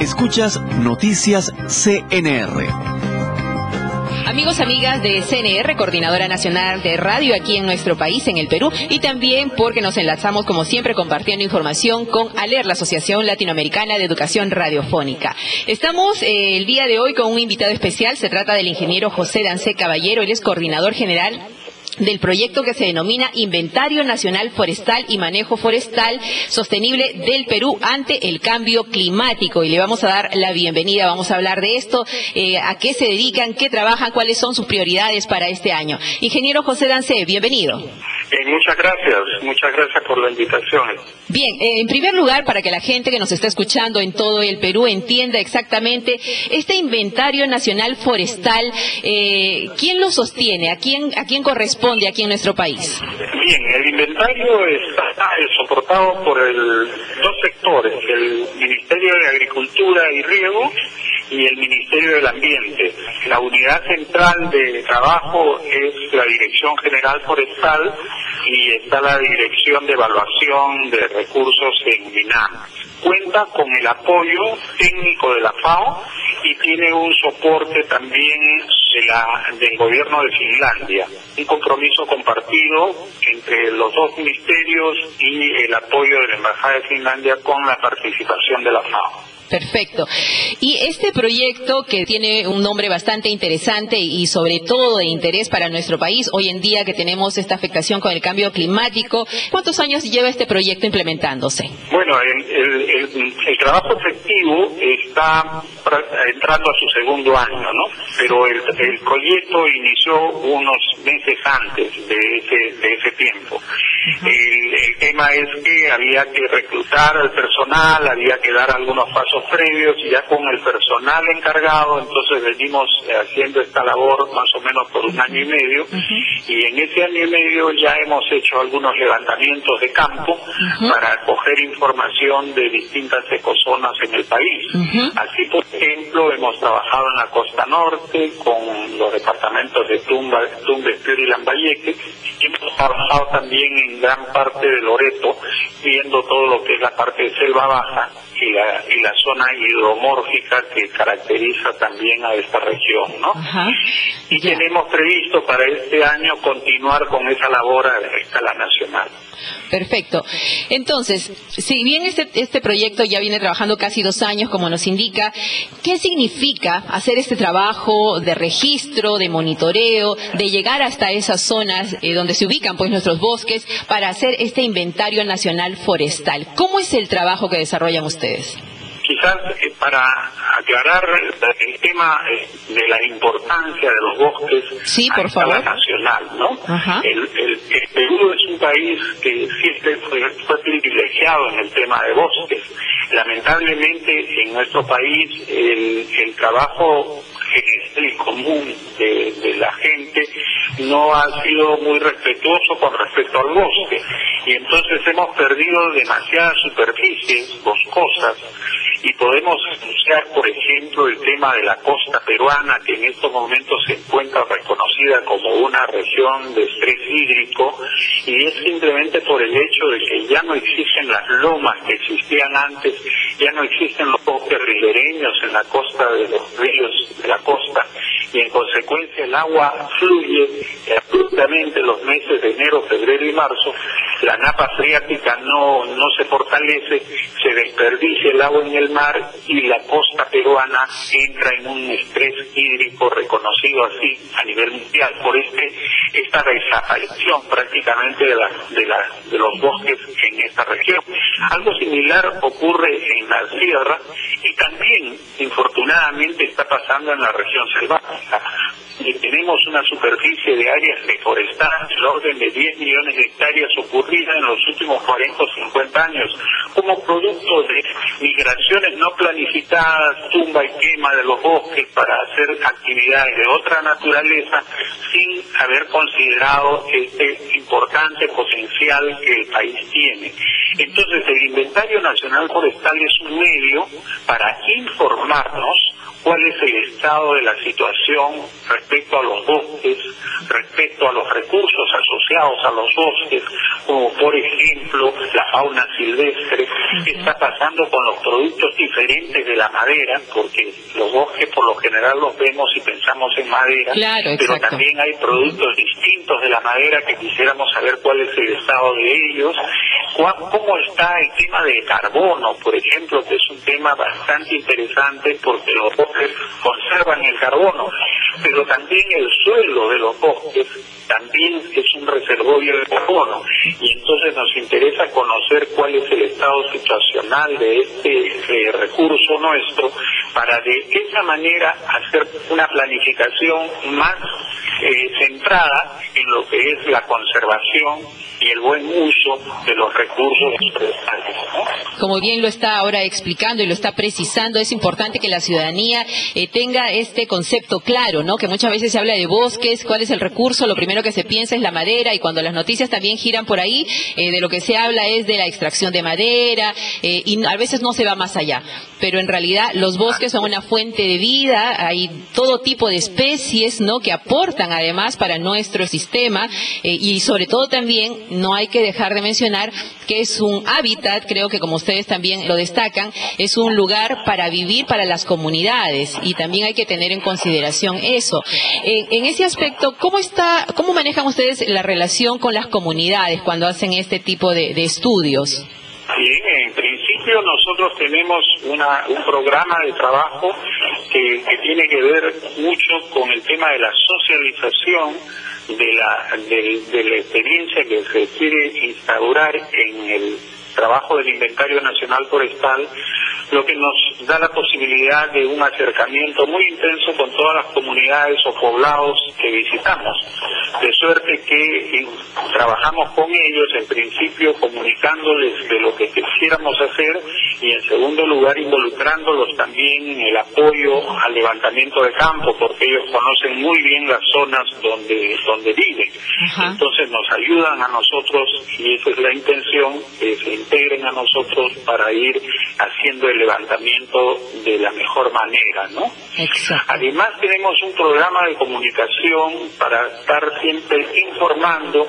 Escuchas Noticias CNR. Amigos, amigas de CNR, Coordinadora Nacional de Radio aquí en nuestro país, en el Perú, y también porque nos enlazamos, como siempre, compartiendo información con ALER, la Asociación Latinoamericana de Educación Radiofónica. Estamos el día de hoy con un invitado especial. Se trata del ingeniero José Dancé Caballero. Él es coordinador general del proyecto que se denomina Inventario Nacional Forestal y Manejo Forestal Sostenible del Perú ante el cambio climático. Y le vamos a dar la bienvenida, vamos a hablar de esto, a qué se dedican, qué trabajan, cuáles son sus prioridades para este año. Ingeniero José Dancé, bienvenido. Muchas gracias por la invitación. Bien, en primer lugar, para que la gente que nos está escuchando en todo el Perú entienda exactamente este Inventario Nacional Forestal, ¿quién lo sostiene? ¿A quién corresponde aquí en nuestro país? Bien, el inventario está soportado por dos sectores, el Ministerio de Agricultura y Riego y el Ministerio del Ambiente. La unidad central de trabajo es la Dirección General Forestal y está la Dirección de Evaluación de Recursos en INAM. Cuenta con el apoyo técnico de la FAO y tiene un soporte también del gobierno de Finlandia, un compromiso compartido entre los dos ministerios y el apoyo de la Embajada de Finlandia con la participación de la FAO. Perfecto. Y este proyecto, que tiene un nombre bastante interesante y sobre todo de interés para nuestro país, hoy en día que tenemos esta afectación con el cambio climático, ¿cuántos años lleva este proyecto implementándose? Bueno, el trabajo efectivo está entrando a su segundo año, ¿no? Pero el proyecto inició unos meses antes de ese tiempo. El tema es que había que reclutar al personal, había que dar algunos pasos previos, y ya con el personal encargado, entonces venimos haciendo esta labor más o menos por un año y medio, y en ese año y medio ya hemos hecho algunos levantamientos de campo para coger información de distintas ecozonas en el país. Así, por ejemplo, hemos trabajado en la costa norte con los departamentos de Tumbes, Piura y Lambayeque, y hemos trabajado también en gran parte de Loreto, viendo todo lo que es la parte de selva baja y la zona hidromórfica que caracteriza también a esta región, ¿no? Y tenemos previsto para este año continuar con esa labor a escala nacional. Perfecto. Entonces, si bien este proyecto ya viene trabajando casi 2 años, como nos indica, ¿qué significa hacer este trabajo de registro, de monitoreo, de llegar hasta esas zonas donde se ubican pues nuestros bosques para hacer este inventario nacional forestal? ¿Cómo es el trabajo que desarrollan ustedes? Quizás para aclarar el tema de la importancia de los bosques a escala nacional, ¿no? El Perú es un país que siempre fue privilegiado en el tema de bosques. Lamentablemente en nuestro país el trabajo el común de la gente no ha sido muy respetuoso con respecto al bosque, y entonces hemos perdido demasiadas superficies boscosas, y podemos anunciar, por ejemplo, el tema de la costa peruana, que en estos momentos se encuentra reconocida como una región de estrés hídrico, y es simplemente por el hecho de que ya no existen las lomas que existían antes, ya no existen los bosques ribereños en la costa de los ríos de la costa, y en consecuencia el agua fluye abruptamente los meses de enero, febrero y marzo. La napa freática no se fortalece, se desperdicia el agua en el mar, y la costa peruana entra en un estrés hídrico reconocido así a nivel mundial por esta desaparición prácticamente de los bosques en esta región. Algo similar ocurre en la sierra, y también infortunadamente está pasando en la región selvática. Y tenemos una superficie de áreas reforestadas del orden de 10 millones de hectáreas ocurrida en los últimos 40 o 50 años, como producto de migraciones no planificadas, tumba y quema de los bosques para hacer actividades de otra naturaleza, sin haber considerado este importante potencial que el país tiene. Entonces, el Inventario Nacional Forestal es un medio para informarnos cuál es el estado de la situación respecto a los bosques, respecto a los recursos asociados a los bosques, como por ejemplo la fauna silvestre, qué está pasando con los productos diferentes de la madera, porque los bosques por lo general los vemos y pensamos en madera, claro, pero también hay productos distintos de la madera que quisiéramos saber cuál es el estado de ellos, cómo está el tema del carbono, por ejemplo, que es un tema bastante interesante porque los bosques conservan el carbono, pero también el suelo de los bosques también es un reservorio de carbono, y entonces nos interesa conocer cuál es el estado situacional de este recurso nuestro, para de esa manera hacer una planificación más centrada en lo que es la conservación y el buen uso de los recursos forestales, ¿no? Como bien lo está ahora explicando y lo está precisando, es importante que la ciudadanía tenga este concepto claro, ¿no? Que muchas veces se habla de bosques, cuál es el recurso, lo primero que se piensa es la madera, y cuando las noticias también giran por ahí, de lo que se habla es de la extracción de madera, y a veces no se va más allá. Pero en realidad los bosques son una fuente de vida, hay todo tipo de especies, ¿no? Que aportan además para nuestro sistema, y sobre todo también no hay que dejar de mencionar que es un hábitat, creo que como ustedes también lo destacan, es un lugar para vivir para las comunidades, y también hay que tener en consideración eso. En ese aspecto, ¿cómo manejan ustedes la relación con las comunidades cuando hacen este tipo de estudios? Bien, en principio nosotros tenemos un programa de trabajo que tiene que ver mucho con el tema de la socialización de la experiencia que se quiere instaurar en el trabajo del Inventario Nacional Forestal, lo que nos da la posibilidad de un acercamiento muy intenso con todas las comunidades o poblados que visitamos, de suerte que trabajamos con ellos, en principio comunicándoles de lo que quisiéramos hacer, y en segundo lugar involucrándolos también en el apoyo al levantamiento de campo, porque ellos conocen muy bien las zonas donde viven. Entonces nos ayudan a nosotros, y esa es la intención, que se integren a nosotros para ir haciendo el levantamiento de la mejor manera, ¿no? Exacto. Además tenemos un programa de comunicación para estar siempre informando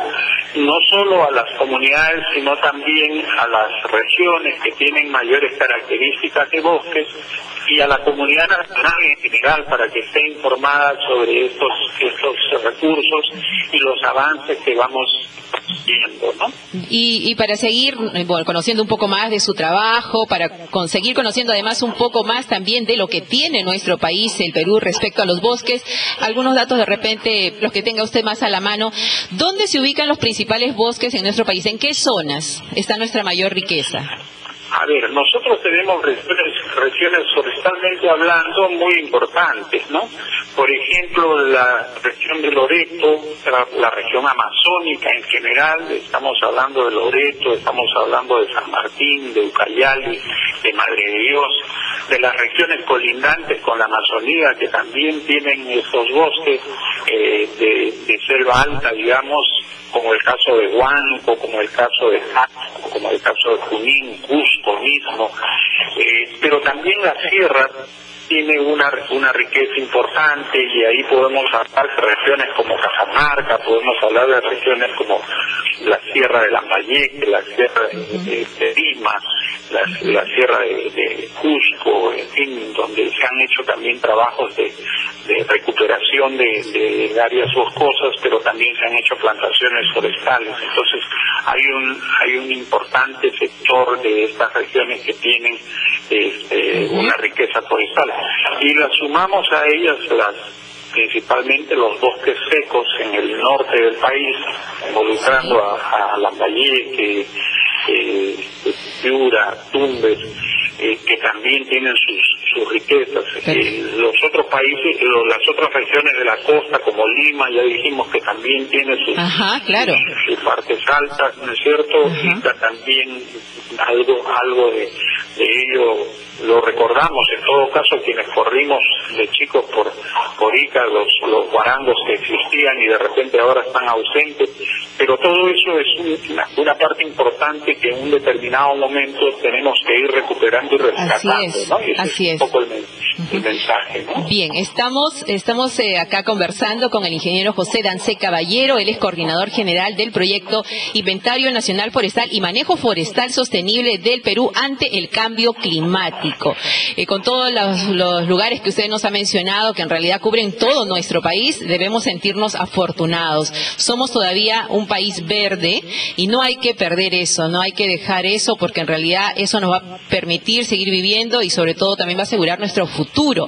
no solo a las comunidades, sino también a las regiones que tienen mayores características de bosques, y a la comunidad nacional en general, para que esté informada sobre estos recursos y los avances que vamos viendo, ¿no? Y para seguir conociendo un poco más de su trabajo, para seguir conociendo además un poco más también de lo que tiene nuestro país, el Perú, respecto a los bosques, algunos datos de repente, los que tenga usted más a la mano. ¿Dónde se ubican los principales bosques en nuestro país? ¿En qué zonas está nuestra mayor riqueza? A ver, nosotros tenemos regiones forestalmente hablando muy importantes, ¿no? Por ejemplo, la región de Loreto, la región amazónica en general, estamos hablando de Loreto, estamos hablando de San Martín, de Ucayali, de Madre de Dios, de las regiones colindantes con la Amazonía, que también tienen estos bosques de selva alta, digamos, como el caso de Huánuco, como el caso de Jacó, como el caso de Junín, Cusco mismo, pero también la sierra tiene una riqueza importante, y ahí podemos hablar de regiones como Cajamarca, podemos hablar de regiones como la Sierra de Lambayeque, la Sierra de Lima, la Sierra de Cusco, en fin, donde se han hecho también trabajos de recuperación de áreas boscosas, pero también se han hecho plantaciones forestales. Entonces hay un importante sector de estas regiones que tienen una riqueza forestal, y las sumamos a ellas principalmente los bosques secos en el norte del país, involucrando a Lambayeque, Piura, Tumbes, que también tienen sus riquezas. Los otros países, las otras regiones de la costa, como Lima, ya dijimos que también tiene sus partes altas, ¿no es cierto? Ica también, algo de ello lo recordamos. En todo caso, quienes corrimos de chicos por Ica, los guarangos que existían y de repente ahora están ausentes, pero todo eso es una parte importante que en un determinado momento tenemos que ir recuperando y rescatando, ¿no? Y ese es un poco el mensaje, ¿no? Bien, estamos acá conversando con el ingeniero José Dancé Caballero. Él es coordinador general del proyecto Inventario Nacional Forestal y Manejo Forestal Sostenible del Perú ante el cambio climático. Con todos los lugares que usted nos ha mencionado, que en realidad cubren todo nuestro país, debemos sentirnos afortunados. Somos todavía un país verde y no hay que perder eso, no hay que dejar eso, porque en realidad eso nos va a permitir seguir viviendo y sobre todo también va a asegurar nuestro futuro.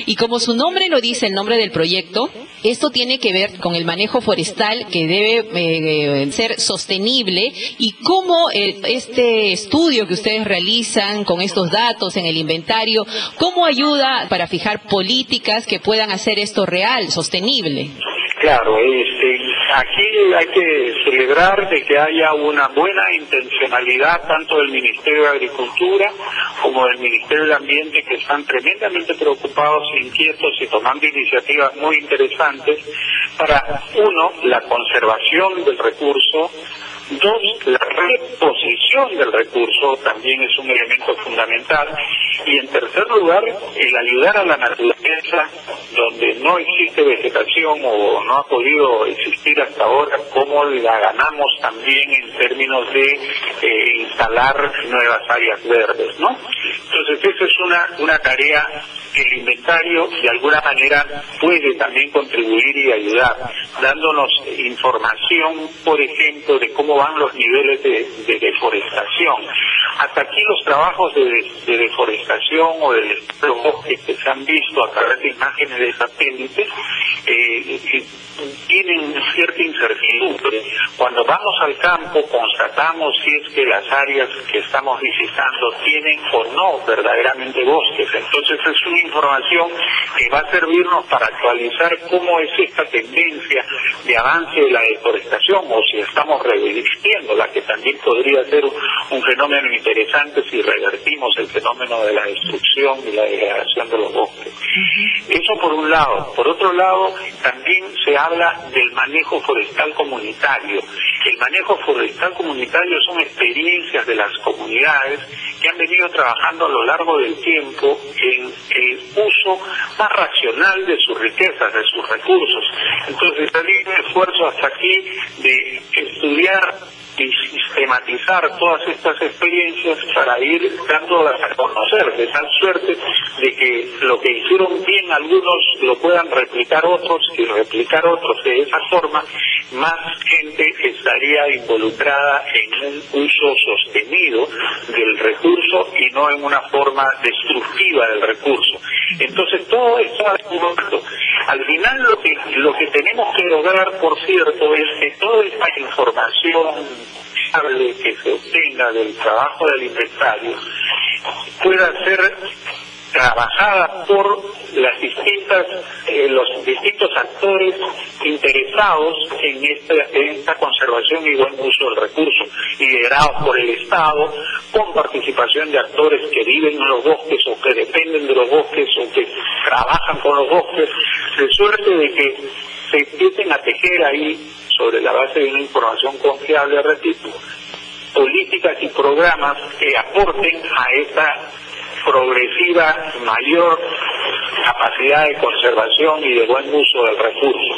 Y como su nombre lo dice, el nombre del proyecto, esto tiene que ver con el manejo forestal que debe ser sostenible, y cómo este estudio que ustedes realizan con estos datos en el inventario, cómo ayuda para fijar políticas que puedan hacer esto real, sostenible. Claro, aquí hay que celebrar de que haya una buena intencionalidad tanto del Ministerio de Agricultura como del Ministerio de Ambiente, que están tremendamente preocupados, inquietos y tomando iniciativas muy interesantes para, uno, la conservación del recurso; dos, la reposición del recurso también es un elemento fundamental; y en tercer lugar, el ayudar a la naturaleza donde no existe vegetación o no ha podido existir hasta ahora, cómo la ganamos también en términos de instalar nuevas áreas verdes, ¿no? Entonces esa es una tarea que el inventario de alguna manera puede también contribuir y ayudar, dándonos información, por ejemplo, de cómo van los niveles de deforestación. Hasta aquí los trabajos de deforestación o de los bosques que se han visto a través de imágenes de satélite tienen cierta incertidumbre. Cuando vamos al campo constatamos si es que las áreas que estamos visitando tienen o no verdaderamente bosques. Entonces es una información que va a servirnos para actualizar cómo es esta tendencia de avance de la deforestación, o si estamos revirtiéndola, que también podría ser un fenómeno interesante si revertimos el fenómeno de la destrucción y la degradación de los bosques. Eso por un lado. Por otro lado, también se habla del manejo forestal comunitario. El manejo forestal comunitario son experiencias de las comunidades que han venido trabajando a lo largo del tiempo en el uso más racional de sus riquezas, de sus recursos. Entonces, hay un esfuerzo hasta aquí de estudiar y sistematizar todas estas experiencias para ir dándolas a conocer, de tal suerte de que lo que hicieron bien algunos lo puedan replicar otros, y replicar otros. De esa forma, más gente estaría involucrada en un uso sostenido del recurso y no en una forma destructiva del recurso. Entonces, todo esto al final lo que tenemos que lograr, por cierto, es que toda esta información que se obtenga del trabajo del inventario pueda ser trabajada por los distintos actores interesados en esta conservación y buen uso del recurso, liderados por el Estado, con participación de actores que viven en los bosques o que dependen de los bosques o que trabajan con los bosques, de suerte de que se empiecen a tejer ahí, sobre la base de una información confiable, repito, políticas y programas que aporten a esta progresiva mayor capacidad de conservación y de buen uso del recurso.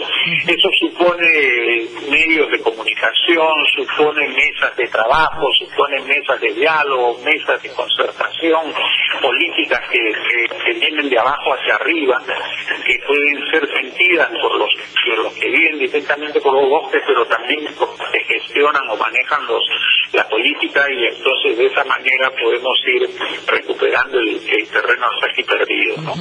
Eso supone medios de comunicación, supone mesas de trabajo, supone mesas de diálogo, mesas de concertación, políticas que vienen de abajo hacia arriba, que pueden ser sentidas por los que viven directamente por los bosques, pero también por los que gestionan o manejan la política, y entonces de esa manera podemos ir recuperando el terreno hasta aquí perdido, ¿no?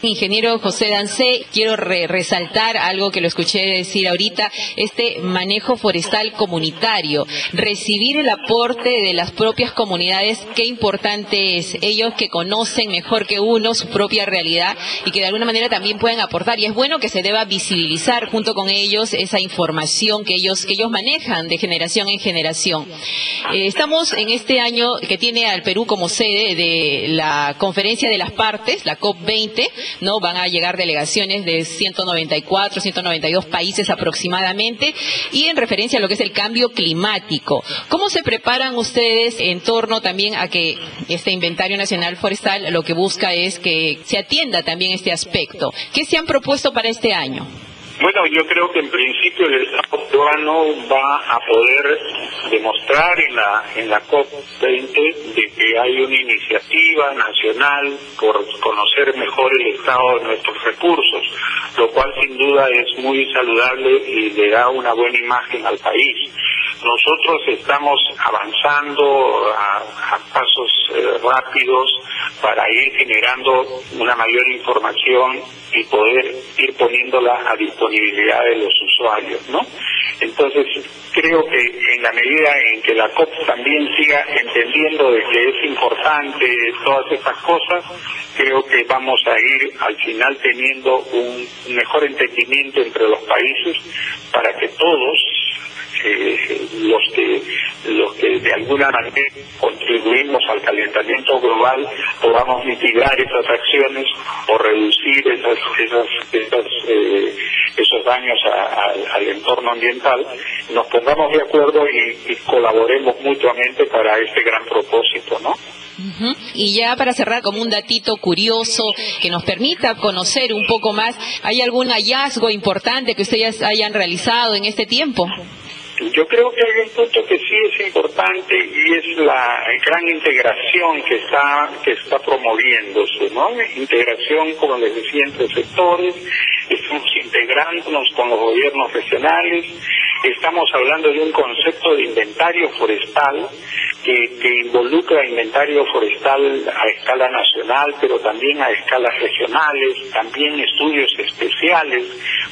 Ingeniero José Dancé, quiero resaltar algo que lo escuché decir ahorita, este manejo forestal comunitario, recibir el aporte de las propias comunidades. Qué importante es, ellos que conocen mejor que uno su propia realidad y que de alguna manera también pueden aportar, y es bueno que se deba visibilizar junto con ellos esa información que ellos manejan de generación en generación. Estamos en este año que tiene al Perú como sede de la Conferencia de las Partes, la COP20, ¿no? Van a llegar delegaciones de 194, 192 países aproximadamente, y en referencia a lo que es el cambio climático. ¿Cómo se preparan ustedes en torno también a que este inventario nacional forestal lo que busca es que se atienda también este aspecto? ¿Qué se han propuesto para este año? Bueno, yo creo que en principio el Estado peruano va a poder demostrar en la COP20 de que hay una iniciativa nacional por conocer mejor el estado de nuestros recursos, lo cual sin duda es muy saludable y le da una buena imagen al país. Nosotros estamos avanzando a pasos rápidos para ir generando una mayor información y poder ir poniéndola a disponibilidad de los usuarios, ¿no? Entonces, creo que en la medida en que la COP también siga entendiendo de que es importante todas estas cosas, creo que vamos a ir al final teniendo un mejor entendimiento entre los países para que todos los que de alguna manera contribuimos al calentamiento global podamos mitigar esas acciones o reducir esos daños al entorno ambiental, nos pongamos de acuerdo y colaboremos mutuamente para este gran propósito, ¿no? Y ya para cerrar, como un datito curioso que nos permita conocer un poco más, ¿hay algún hallazgo importante que ustedes hayan realizado en este tiempo? Yo creo que hay un punto que sí es importante y es la gran integración que está promoviéndose, ¿no? Integración, como les decía, entre sectores, estamos integrándonos con los gobiernos regionales, estamos hablando de un concepto de inventario forestal que involucra inventario forestal a escala nacional, pero también a escalas regionales, también estudios especiales,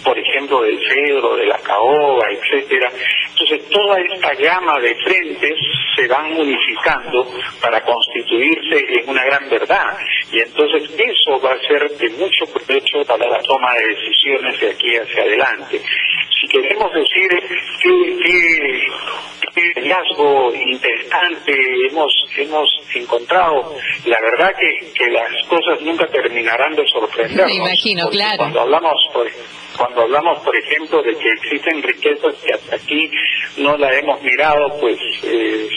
por ejemplo, del cedro, de la caoba, etcétera. Entonces, toda esta gama de frentes se van unificando para constituirse en una gran verdad. Y entonces eso va a ser de mucho provecho para la toma de decisiones de aquí hacia adelante. Si queremos decir qué hallazgo interesante hemos encontrado, la verdad que las cosas nunca terminarán de sorprendernos. Me imagino, claro. Cuando hablamos, por ejemplo, de que existen riquezas que hasta aquí no la hemos mirado, pues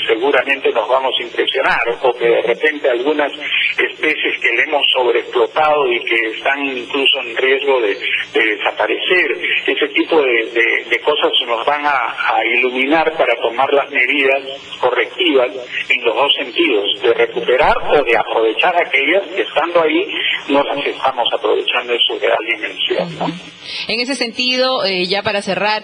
seguramente nos vamos a impresionar, o que de repente algunas especies que le hemos sobreexplotado y que están incluso en riesgo de desaparecer, ese tipo de cosas nos van a iluminar para tomar las medidas correctivas en los dos sentidos, de recuperar o de aprovechar aquellas que estando ahí no las estamos aprovechando en su real dimensión, ¿no? En ese sentido, ya para cerrar,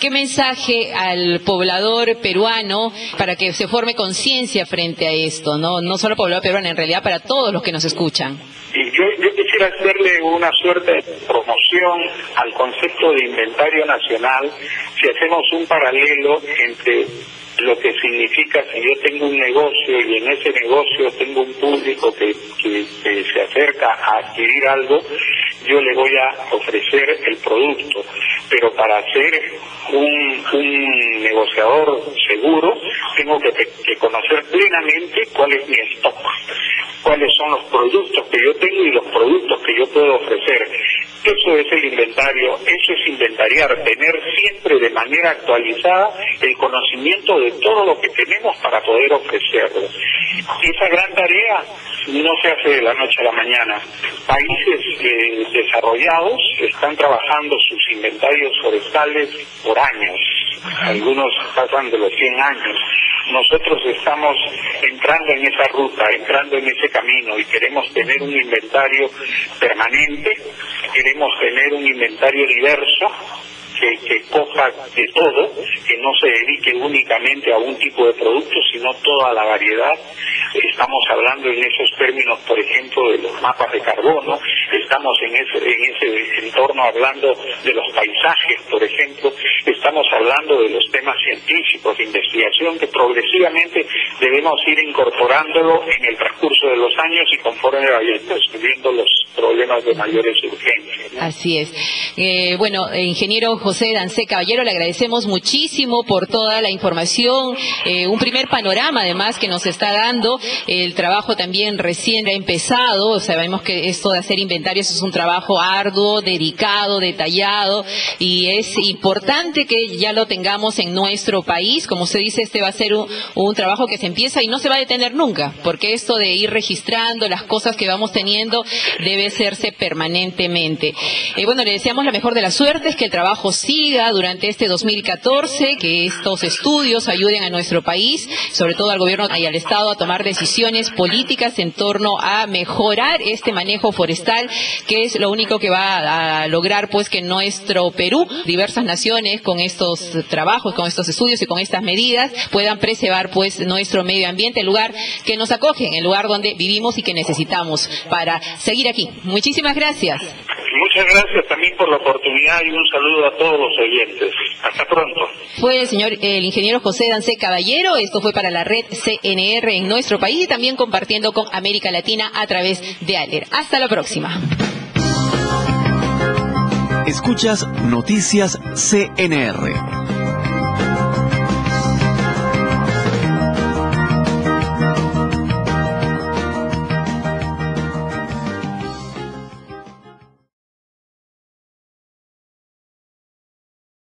¿qué mensaje al poblador peruano para que se forme conciencia frente a esto? No solo poblador peruano, en realidad para todos los que nos escuchan. Y yo quisiera hacerle una suerte de promoción al concepto de inventario nacional, si hacemos un paralelo entre lo que significa si yo tengo un negocio y en ese negocio tengo un público que se acerca a adquirir algo, yo le voy a ofrecer el producto, pero para ser un negociador seguro tengo que conocer plenamente cuál es mi stock, cuáles son los productos que yo tengo y los productos que yo puedo ofrecer. Eso es el inventario, eso es inventariar, tener siempre de manera actualizada el conocimiento de todo lo que tenemos para poder ofrecerlo. Esa gran tarea no se hace de la noche a la mañana. Países desarrollados están trabajando sus inventarios forestales por años, algunos pasan de los 100 años. Nosotros estamos entrando en esa ruta, entrando en ese camino y queremos tener un inventario permanente, queremos tener un inventario diverso que coja de todo, que no se dedique únicamente a un tipo de producto, sino toda la variedad. Estamos hablando en esos términos, por ejemplo, de los mapas de carbono, estamos en ese entorno hablando de los paisajes, por ejemplo, estamos hablando de los temas científicos, de investigación, que progresivamente debemos ir incorporándolo en el transcurso de los años y conforme vayamos subiendo los problemas de mayores urgencias, ¿no? Así es. Bueno, ingeniero José Dancé Caballero, le agradecemos muchísimo por toda la información, un primer panorama además que nos está dando. El trabajo también recién ha empezado, sabemos que esto de hacer inventarios es un trabajo arduo, dedicado, detallado, y es importante que ya lo tengamos en nuestro país. Como usted dice, este va a ser un trabajo que se empieza y no se va a detener nunca, porque esto de ir registrando las cosas que vamos teniendo debe hacerse permanentemente. Bueno, le deseamos la mejor de las suertes, que el trabajo siga durante este 2014, que estos estudios ayuden a nuestro país, sobre todo al gobierno y al Estado, a tomar decisiones políticas en torno a mejorar este manejo forestal, que es lo único que va a lograr pues que nuestro Perú, diversas naciones con estos trabajos, con estos estudios y con estas medidas puedan preservar pues nuestro medio ambiente, el lugar que nos acoge, el lugar donde vivimos y que necesitamos para seguir aquí. Muchísimas gracias. Muchas gracias también por la oportunidad y un saludo a todos los oyentes. Hasta pronto. Fue el ingeniero José Dancé Caballero. Esto fue para la red CNR en nuestro país y también compartiendo con América Latina a través de ALER. Hasta la próxima. Escuchas Noticias CNR.